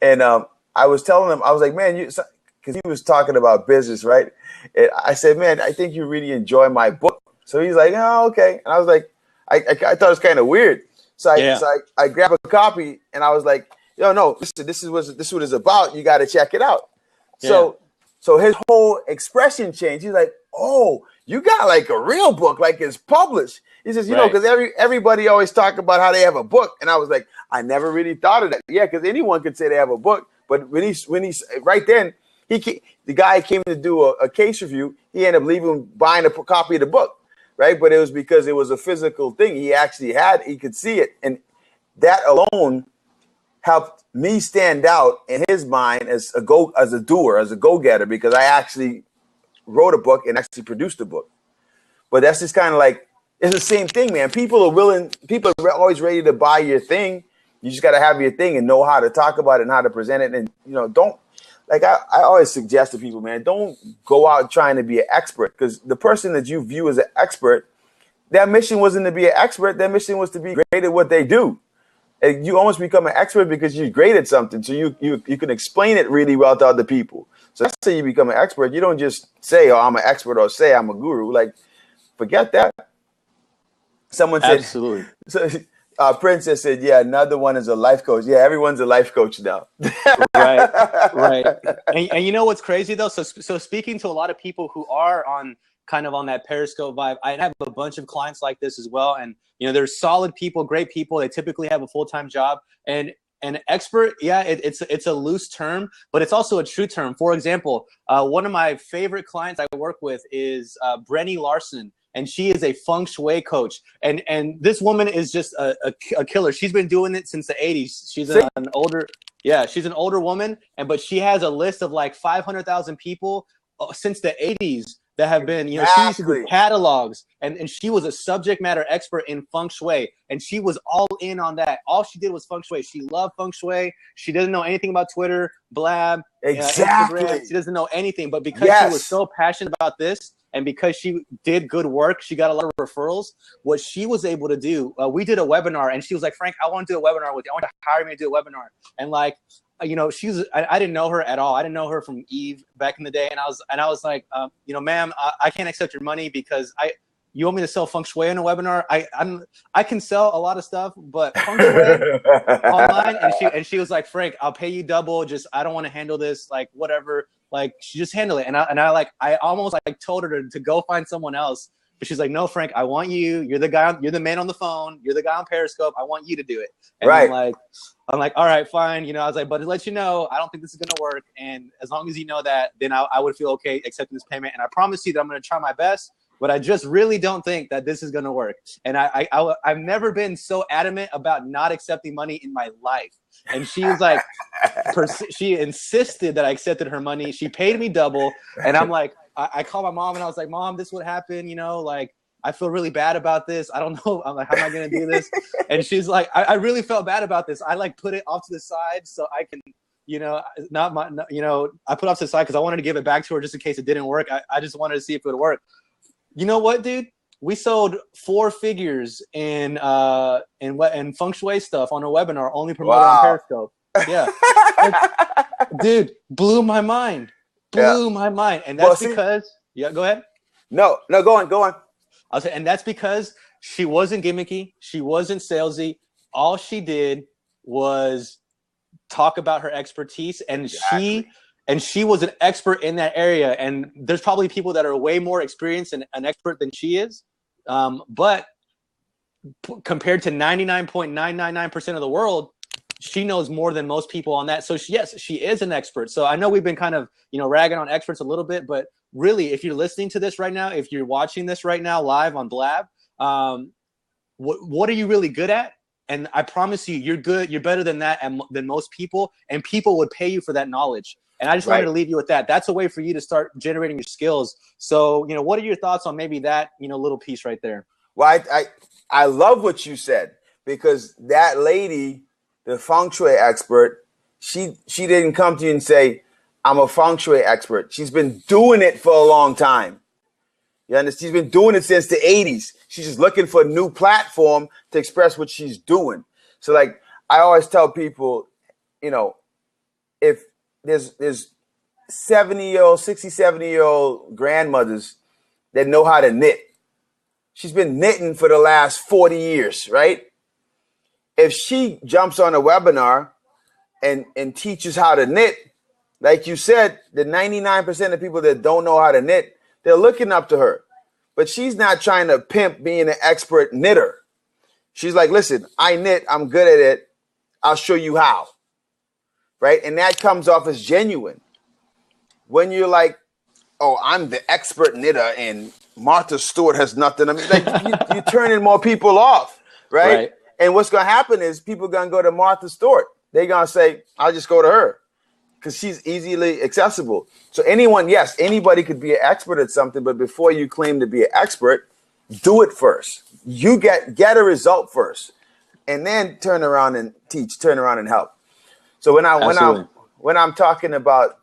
and I was telling him, I was like, man, because he was talking about business, right? And I said, man, I think you really enjoy my book. So he's like, oh, okay. And I was like, I thought it was kind of weird. So I grabbed a copy and I was like, yo, no, this is what it's about. You got to check it out. Yeah. So his whole expression changed. He's like, oh, you got like a real book, like it's published. He says, you know, because everybody always talk about how they have a book. And I was like, I never really thought of that. Yeah, because anyone could say they have a book. But when he's right then, the guy came to do a case review. He ended up buying a copy of the book, right? But it was because it was a physical thing. He could see it. And that alone helped me stand out in his mind as a doer, as a go-getter, because I actually wrote a book and actually produced a book. But that's just kind of like, it's the same thing, man. People are always ready to buy your thing. You just got to have your thing and know how to talk about it and how to present it. And, you know, I always suggest to people, man, don't go out trying to be an expert, because the person that you view as an expert, their mission wasn't to be an expert. Their mission was to be great at what they do. And you almost become an expert because you're great at something. So you can explain it really well to other people. So that's how you become an expert. You don't just say, oh, I'm an expert, or say I'm a guru. Like, forget that. Someone said, absolutely. So, Princess said, yeah, another one is a life coach. Yeah, everyone's a life coach now. Right. And you know what's crazy though? So speaking to a lot of people who are on that Periscope vibe, I have a bunch of clients like this as well. And, you know, they're solid people, great people. They typically have a full-time job. And an expert, yeah, it's a loose term, but it's also a true term. For example, one of my favorite clients I work with is Brenny Larson. And she is a feng shui coach. And this woman is just a killer. She's been doing it since the 80s. She's an older woman, but she has a list of like 500,000 people since the 80s that have been, you know, she used to do catalogs, and she was a subject matter expert in feng shui, and she was all in on that. All she did was feng shui. She loved feng shui. She doesn't know anything about Twitter, Blab, Instagram. She doesn't know anything, but because she was so passionate about this, and because she did good work, she got a lot of referrals. What she was able to do, we did a webinar, and she was like, Frank, I want to do a webinar with you. I want you to hire me to do a webinar. And like, you know, I didn't know her at all. I didn't know her from Eve back in the day. And I was like, you know, ma'am, I can't accept your money because you want me to sell feng shui in a webinar? I can sell a lot of stuff, but feng shui online. And she was like, Frank, I'll pay you double. Just, I don't want to handle this. Like, whatever. Like, she just handle it. And I almost like told her to go find someone else. But she's like, no, Frank, I want you. You're the guy. You're the man on the phone. You're the guy on Periscope. I want you to do it. And I'm like, all right, fine. You know, I was like, but to let you know, I don't think this is going to work. And as long as you know that, then I would feel okay accepting this payment. And I promise you that I'm going to try my best. But I just really don't think that this is going to work. And I've never been so adamant about not accepting money in my life. And she was like, she insisted that I accepted her money. She paid me double. And I'm like, I called my mom and I was like, Mom, this would happen. You know, like, I feel really bad about this. I don't know. I'm like, how am I going to do this? And she's like, I really felt bad about this. I like put it off to the side so I can, you know, I put it off to the side because I wanted to give it back to her just in case it didn't work. I just wanted to see if it would work. You know what, dude? We sold 4 figures in feng shui stuff on a webinar, only promoted on Periscope. Yeah. Dude, blew my mind. My mind. And that's because go ahead. No, go on. I'll say, and that's because she wasn't gimmicky. She wasn't salesy. All she did was talk about her expertise, and she was an expert in that area. And there's probably people that are way more experienced and an expert than she is. But compared to 99.999% of the world, she knows more than most people on that. So yes, she is an expert. So I know we've been kind of, you know, ragging on experts a little bit, but really, if you're listening to this right now, if you're watching this right now live on Blab, what are you really good at? And I promise you, you're good. You're better than that than most people, and people would pay you for that knowledge. And I just wanted to leave you with that. That's a way for you to start generating your skills. So, you know, what are your thoughts on maybe that, you know, little piece right there? Well, I love what you said, because that lady, the feng shui expert, she didn't come to you and say, I'm a feng shui expert. She's been doing it for a long time. You understand? She's been doing it since the 80s. She's just looking for a new platform to express what she's doing. So, like, I always tell people, you know, if there's 70-year-old, 60, 70-year-old grandmothers that know how to knit. She's been knitting for the last 40 years, right? If she jumps on a webinar and teaches how to knit, like you said, the 99% of people that don't know how to knit, they're looking up to her. But she's not trying to pimp being an expert knitter. She's like, listen, I knit, I'm good at it. I'll show you how. Right? And that comes off as genuine. When you're like, oh, I'm the expert knitter and Martha Stewart has nothing. I mean, like you're turning more people off, right? And what's going to happen is people are going to go to Martha Stewart. They're going to say, I'll just go to her because she's easily accessible. So anyone, yes, anybody could be an expert at something, but before you claim to be an expert, do it first. You get a result first, and then turn around and teach, turn around and help. So when I'm talking about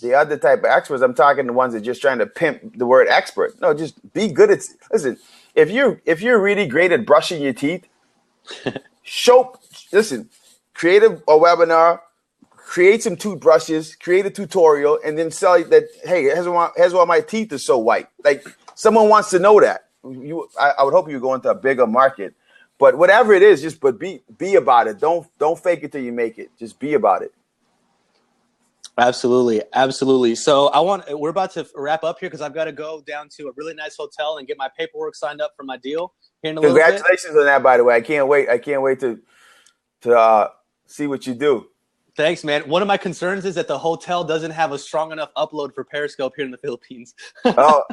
the other type of experts, I'm talking to ones that are just trying to pimp the word expert. No, just be good at. Listen, if you're really great at brushing your teeth, create a webinar, create some toothbrushes, create a tutorial, and then sell it that. Hey, here's why my teeth are so white. Like someone wants to know that. I would hope you go into a bigger market. But whatever it is, but be about it. Don't fake it till you make it. Just be about it. Absolutely, absolutely. So we're about to wrap up here because I've got to go down to a really nice hotel and get my paperwork signed up for my deal here in a little bit. Congratulations on that, by the way. I can't wait to see what you do. Thanks, man. One of my concerns is that the hotel doesn't have a strong enough upload for Periscope here in the Philippines. Oh,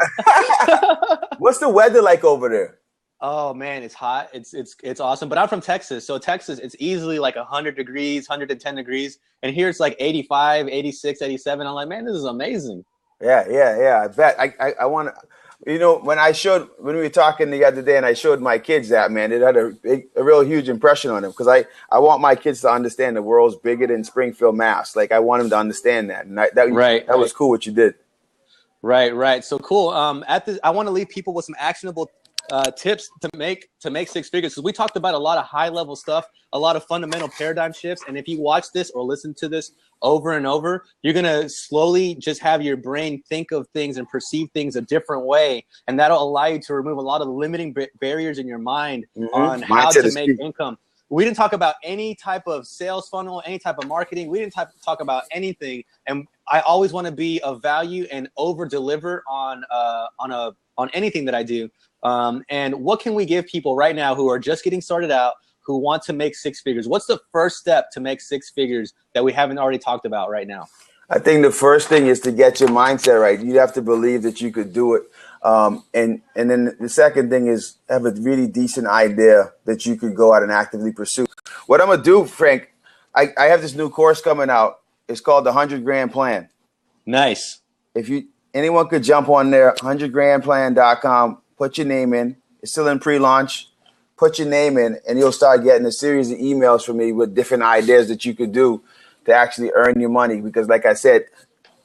what's the weather like over there? Oh man, it's hot. It's awesome. But I'm from Texas. So Texas, it's easily like 100 degrees, 110 degrees. And here it's like 85, 86, 87. I'm like, man, this is amazing. Yeah. I bet. I want to, when we were talking the other day and I showed my kids that, man, it had a real huge impression on them because I want my kids to understand the world's bigger than Springfield, Mass. Like I want them to understand that. And that was cool what you did. Right. So cool. I want to leave people with some actionable tips to make six figures, because we talked about a lot of high level stuff, a lot of fundamental paradigm shifts. And if you watch this or listen to this over and over, you're going to slowly just have your brain think of things and perceive things a different way. And that'll allow you to remove a lot of the limiting barriers in your mind on how to make income. We didn't talk about any type of sales funnel, any type of marketing. We didn't talk about anything. And I always want to be of value and over deliver on anything that I do. And what can we give people right now who are just getting started out, who want to make six figures? What's the first step to make six figures that we haven't already talked about right now? I think the first thing is to get your mindset right. You have to believe that you could do it. And then the second thing is have a really decent idea that you could go out and actively pursue. What I'm going to do, Frank, I have this new course coming out. It's called the 100 Grand Plan. Nice. If anyone could jump on there, 100grandplan.com, put your name in. It's still in pre-launch. Put your name in, and you'll start getting a series of emails from me with different ideas that you could do to actually earn your money. Because like I said,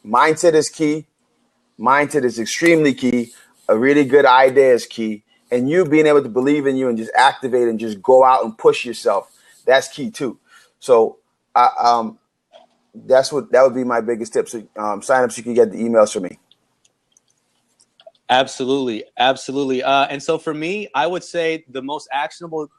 mindset is key. Mindset is extremely key. A really good idea is key. And you being able to believe in you and just activate and just go out and push yourself, that's key too. So that would be my biggest tip. So sign up so you can get the emails from me. Absolutely. And so for me, I would say the most actionable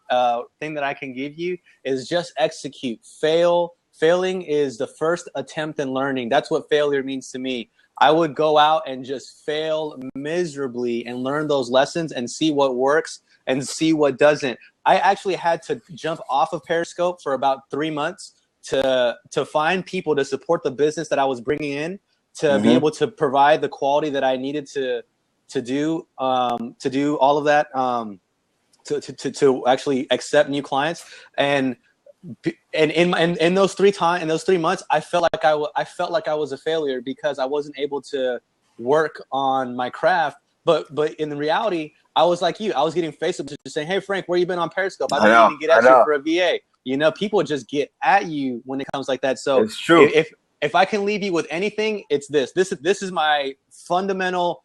thing that I can give you is just execute. Failing is the first attempt in learning. That's what failure means to me. I would go out and just fail miserably and learn those lessons and see what works and see what doesn't. I actually had to jump off of Periscope for about 3 months to find people to support the business that I was bringing in, to be able to provide the quality that I needed to do all of that, to actually accept new clients. And in those 3 months, I felt like I was a failure because I wasn't able to work on my craft. But in reality, I was like you. I was getting Facebook just saying, "Hey Frank, where you been on Periscope? I've been meaning to get at you for a VA." You know, people just get at you when it comes like that. So it's true. If I can leave you with anything, it's this. This is my fundamental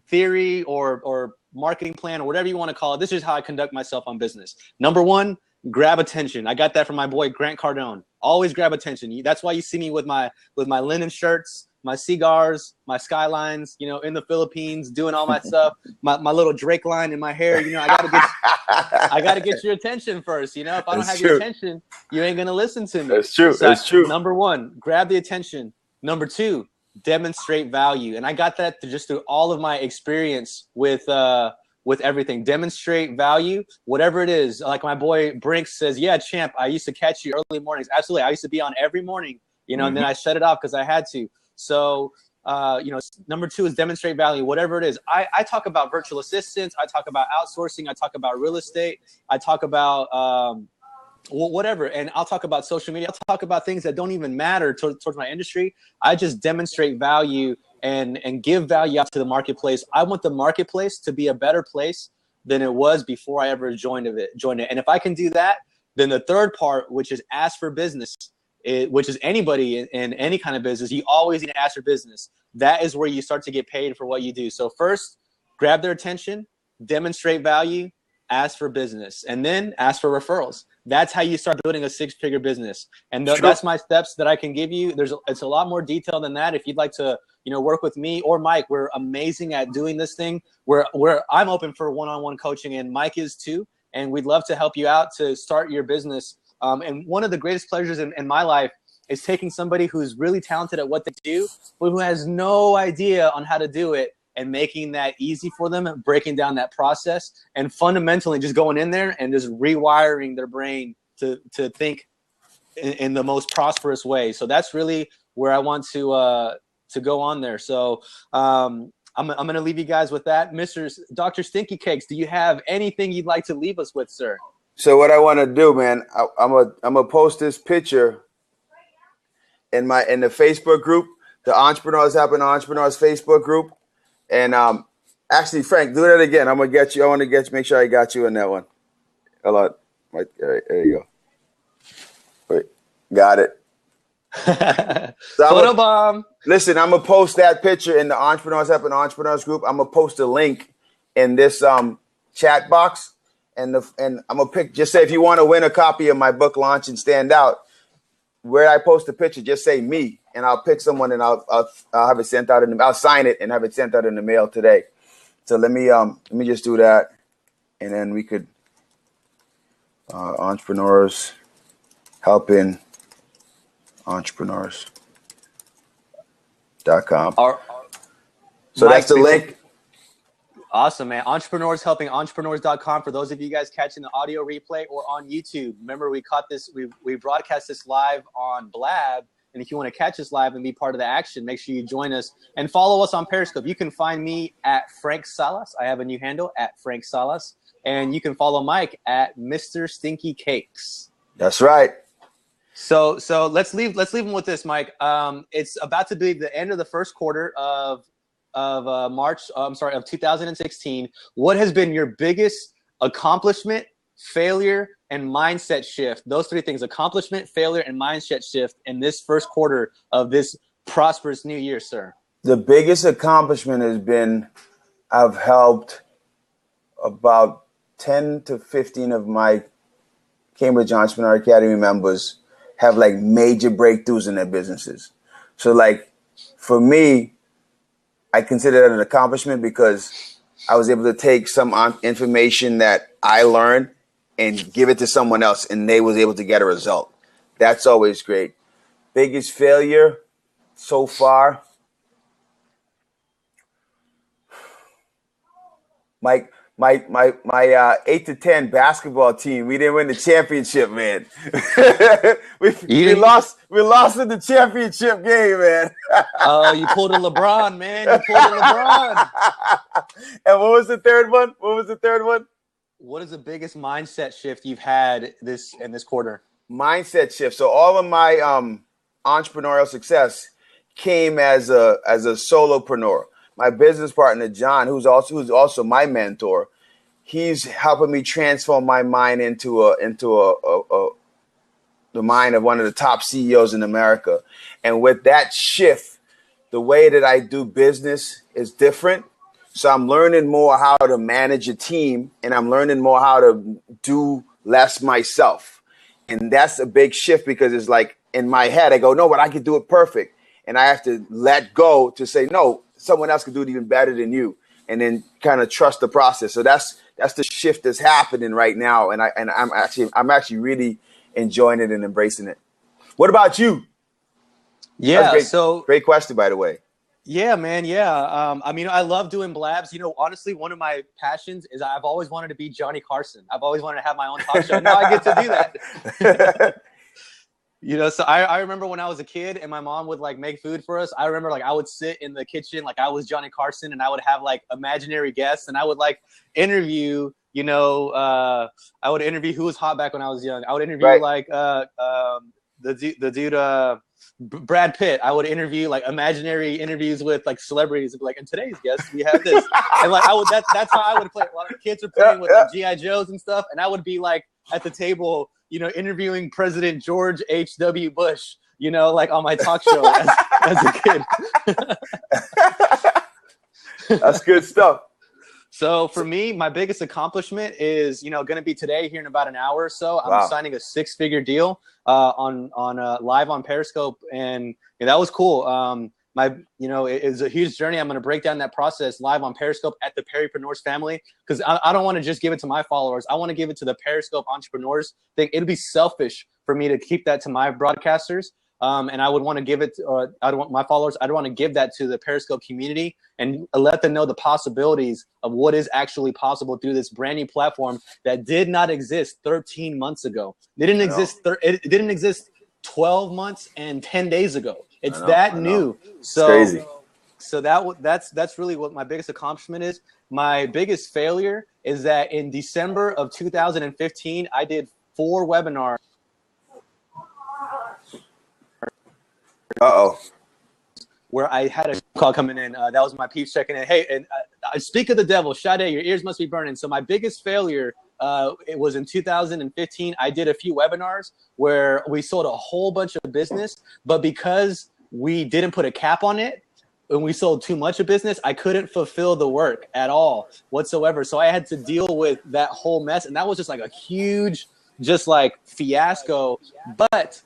theory or marketing plan or whatever you want to call it. This is how I conduct myself on business. Number 1, grab attention. I got that from my boy Grant Cardone. Always grab attention. That's why you see me with my linen shirts, my cigars, my skylines, you know, in the Philippines, doing all my stuff, my little Drake line in my hair. You know, I gotta get your attention first. You know, if I don't have your attention, you ain't gonna listen to me. That's true. So That's true. Number one, grab the attention. Number two, demonstrate value. And I got that just through all of my experience with everything. Demonstrate value, whatever it is. Like my boy Brinks says, yeah, champ, I used to catch you early mornings. Absolutely. I used to be on every morning, you know, and then I shut it off because I had to. So, you know, number two is demonstrate value, whatever it is. I talk about virtual assistants. I talk about outsourcing. I talk about real estate. I talk about whatever. And I'll talk about social media. I'll talk about things that don't even matter towards my industry. I just demonstrate value and give value out to the marketplace. I want the marketplace to be a better place than it was before I ever joined it. And if I can do that, then the third part, which is ask for business, which is anybody in any kind of business, you always need to ask for business. That is where you start to get paid for what you do. So first, grab their attention, demonstrate value, ask for business, and then ask for referrals. That's how you start building a six-figure business. And that's my steps that I can give you. It's a lot more detail than that. If you'd like to, you know, work with me or Mike, we're amazing at doing this thing. I'm open for one-on-one coaching, and Mike is too. And we'd love to help you out to start your business. And one of the greatest pleasures in my life is taking somebody who's really talented at what they do, but who has no idea on how to do it, and making that easy for them and breaking down that process, and fundamentally just going in there and just rewiring their brain to think in the most prosperous way. So that's really where I want to go on there. So I'm going to leave you guys with that. Dr. Stinky Cakes, do you have anything you'd like to leave us with, sir? So what I want to do, man, I'm gonna post this picture in the Facebook group, the Entrepreneurs Helping Entrepreneurs Facebook group. And actually, Frank, do that again. I'm gonna get you. I want to make sure I got you in that one. Hold on. Right, there you go. Wait, got it. Photo bomb. Listen, I'm gonna post that picture in the Entrepreneurs Helping Entrepreneurs group. I'm gonna post a link in this chat box, and I'm gonna pick. Just say if you want to win a copy of my book, Launch and Stand Out. Where I post the picture, just say me, and I'll pick someone, and I'll have it sent out I'll sign it and have it sent out in the mail today. So let me just do that, and then we could Entrepreneurs Helping Entrepreneurs.com. So that's the link. Awesome, man. Entrepreneurs Helping Entrepreneurs.com. For those of you guys catching the audio replay or on YouTube, remember we caught this, we broadcast this live on Blab. And if you want to catch us live and be part of the action, make sure you join us and follow us on Periscope. You can find me at Frank Salas. I have a new handle at Frank Salas. And you can follow Mike at Mr. Stinky Cakes. That's right. So let's leave them with this, Mike. It's about to be the end of the first quarter of 2016. What has been your biggest accomplishment, failure, and mindset shift? Those three things: accomplishment, failure, and mindset shift in this first quarter of this prosperous new year, sir. The biggest accomplishment has been I've helped about 10 to 15 of my Cambridge Entrepreneur Academy members have like major breakthroughs in their businesses. So like for me, I consider that an accomplishment because I was able to take some information that I learned and give it to someone else, and they was able to get a result. That's always great. Biggest failure so far, my 8 to 10 basketball team. We didn't win the championship, man. we lost in the championship game, man. Oh, you pulled a LeBron, man. You pulled a LeBron. And what was the third one? What is the biggest mindset shift you've had in this quarter? Mindset shift. So all of my entrepreneurial success came as a solopreneur. My business partner, John, who's also my mentor, he's helping me transform my mind into the mind of one of the top CEOs in America. And with that shift, the way that I do business is different. So I'm learning more how to manage a team, and I'm learning more how to do less myself. And that's a big shift because it's like in my head, I go, no, but I can do it perfect. And I have to let go to say, no, someone else can do it even better than you. And then kind of trust the process. So that's the shift that's happening right now. And I'm actually really enjoying it and embracing it. What about you? That's Yeah. great. So Great question, by the way. yeah, man. Yeah. I mean, I love doing blabs. You know, honestly, one of my passions is I've always wanted to be Johnny Carson. I've always wanted to have my own talk show. Now I get to do that. You know, so I remember when I was a kid and my mom would like make food for us. I remember like I would sit in the kitchen like I was Johnny Carson and I would have like imaginary guests and I would like interview, you know, I would interview who was hot back when I was young. I would interview like the dude Brad Pitt. I would interview like imaginary interviews with like celebrities. Like, in today's guest, we have this, and like I would that's how I would play. A lot of kids are playing with like GI Joes and stuff, and I would be like at the table, you know, interviewing President George H.W. Bush, you know, like on my talk show as a kid. That's good stuff. So for me, my biggest accomplishment is, you know, going to be today here in about an hour or so. I'm signing a 6-figure deal on live on Periscope, and that was cool. You know, it's a huge journey. I'm going to break down that process live on Periscope at the Peripreneurs family because I don't want to just give it to my followers. I want to give it to the Periscope entrepreneurs. It'd be selfish for me to keep that to my broadcasters. And I would want to give it, or I'd want my followers, I'd want to give that to the Periscope community and let them know the possibilities of what is actually possible through this brand new platform that did not exist 13 months ago. It didn't exist 12 months and 10 days ago. It's that new. So it's crazy. So that's really what my biggest accomplishment is. My biggest failure is that in December of 2015, I did 4 webinars. Where I had a call coming in. That was my peeps checking in. Hey, and I speak of the devil. Sade, your ears must be burning. So my biggest failure, it was in 2015. I did a few webinars where we sold a whole bunch of business, but because we didn't put a cap on it, and we sold too much of business, I couldn't fulfill the work at all whatsoever. So I had to deal with that whole mess. And that was just like a huge, just like fiasco. But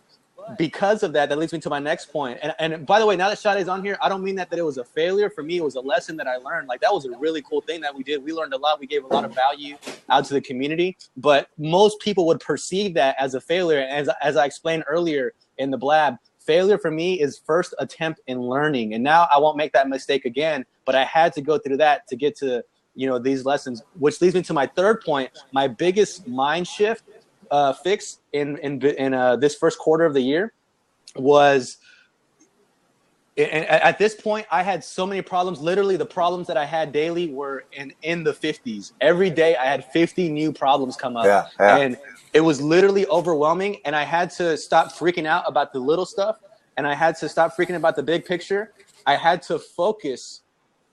because of that, that leads me to my next point. And by the way, now that Sade's on here, I don't mean that it was a failure. For me, it was a lesson that I learned. Like, that was a really cool thing that we did. We learned a lot. We gave a lot of value out to the community. But most people would perceive that as a failure. As I explained earlier in the blab, failure for me is first attempt in learning. And now I won't make that mistake again. But I had to go through that to get to, you know, these lessons, which leads me to my third point. My biggest mind shift fix in this first quarter of the year was, and at this point I had so many problems. Literally the problems that I had daily were in the 50s. Every day I had 50 new problems come up. And it was literally overwhelming, and I had to stop freaking out about the little stuff, and I had to stop freaking about the big picture. I had to focus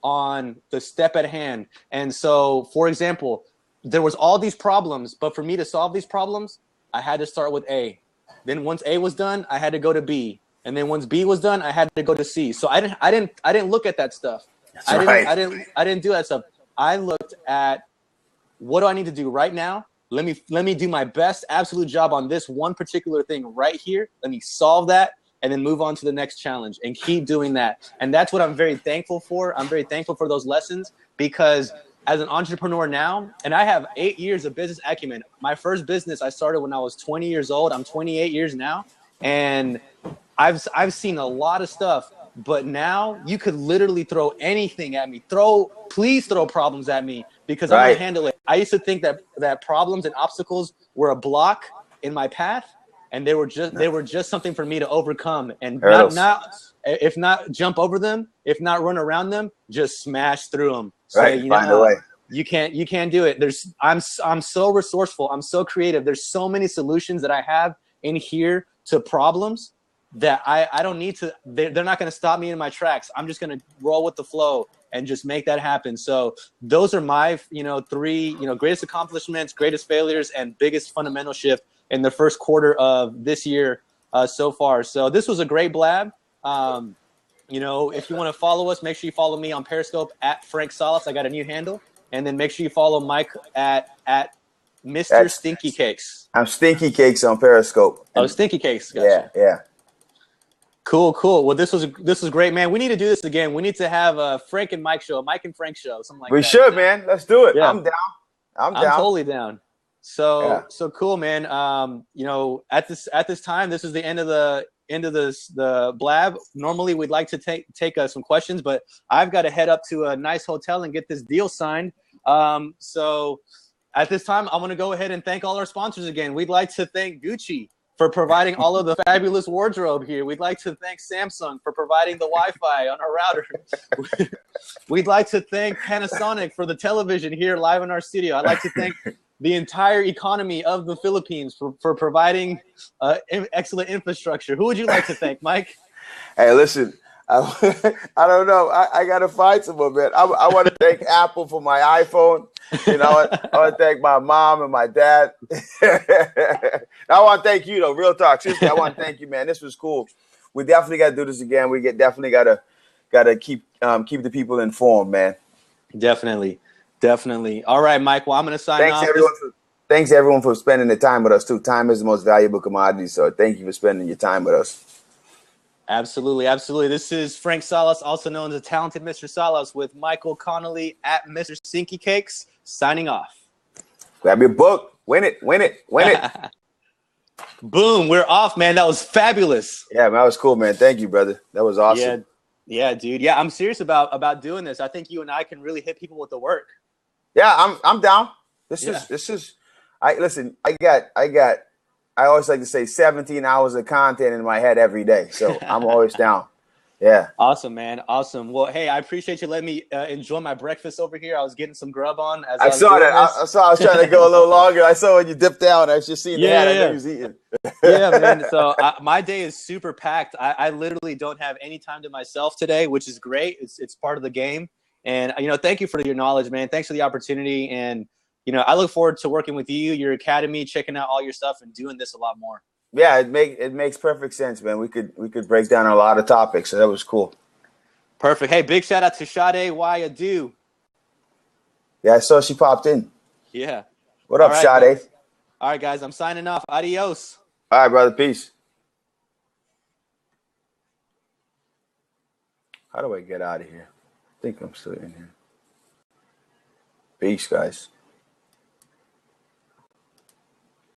on the step at hand. And so, for example, there was all these problems, but for me to solve these problems, I had to start with A. Then once A was done, I had to go to B. And then once B was done, I had to go to C. So I didn't look at that stuff. I didn't do that stuff. I looked at, what do I need to do right now? Let me do my best absolute job on this one particular thing right here. Let me solve that and then move on to the next challenge and keep doing that. And that's what I'm very thankful for. I'm very thankful for those lessons, because as an entrepreneur now, and I have 8 years of business acumen. My first business I started when I was 20 years old. I'm 28 years now, and I've seen a lot of stuff. But now you could literally throw anything at me. Please throw problems at me, because I'm gonna handle it. I used to think that problems and obstacles were a block in my path, and they were just something for me to overcome, and if not jump over them, if not run around them, just smash through them. Say, Find a way. You can't do it. I'm so resourceful. I'm so creative. There's so many solutions that I have in here to problems that I don't need to. They're not going to stop me in my tracks. I'm just going to roll with the flow and just make that happen. So those are my 3 greatest accomplishments, greatest failures, and biggest fundamental shift in the first quarter of this year so far. So this was a great blab. If you want to follow us, make sure you follow me on Periscope at Frank Salas. I got a new handle. And then make sure you follow Mike at Mr. Stinky Cakes. I'm Stinky Cakes on Periscope. Oh, Stinky Cakes. Gotcha. Yeah. Cool. Well, this was great, man. We need to do this again. We need to have a Frank and Mike show, Mike and Frank show, something like that. We should, man. Let's do it. Yeah. I'm down. I'm totally down. So cool, man. At this time, this is the end of the blab. Normally, we'd like to take some questions, but I've got to head up to a nice hotel and get this deal signed. So at this time, I want to go ahead and thank all our sponsors again. We'd like to thank Gucci for providing all of the fabulous wardrobe here. We'd like to thank Samsung for providing the Wi-Fi on our router. We'd like to thank Panasonic for the television here live in our studio. I'd like to thank the entire economy of the Philippines for providing excellent infrastructure. Who would you like to thank, Mike? Hey, listen, I don't know. I got to find someone, man. I want to thank Apple for my iPhone. I want to thank my mom and my dad. I want to thank you, though. Real talk. Seriously, I want to thank you, man. This was cool. We definitely got to do this again. We definitely got to keep the people informed, man. Definitely. All right, Mike. Well, I'm going to sign off. Thanks, everyone, for spending the time with us, too. Time is the most valuable commodity, so thank you for spending your time with us. Absolutely. This is Frank Salas, also known as the Talented Mr. Salas, with Michael Connolly at Mr. Stinky Cakes, signing off. Grab your book. Win it. Boom. We're off, man. That was fabulous. Yeah, man, that was cool, man. Thank you, brother. That was awesome. Yeah, dude. Yeah, I'm serious about doing this. I think you and I can really hit people with the work. Yeah, I'm down. This is. I always like to say 17 hours of content in my head every day. So I'm always down. Yeah. Awesome, man. Awesome. Well, hey, I appreciate you letting me enjoy my breakfast over here. I was getting some grub on. I saw that. I was trying to go a little longer. I saw when you dipped down. I was just seeing the hat. I knew he was eating. Yeah, man. So my day is super packed. I literally don't have any time to myself today, which is great. It's part of the game. And, thank you for your knowledge, man. Thanks for the opportunity. And, I look forward to working with you, your academy, checking out all your stuff and doing this a lot more. Yeah, it makes perfect sense, man. We could break down a lot of topics, so that was cool. Perfect. Hey, big shout out to Sade Wayadu. Yeah, I saw she popped in. Yeah. What up, Sade? All right, guys, I'm signing off. Adios. All right, brother. Peace. How do I get out of here? I think I'm still in here. Peace, guys.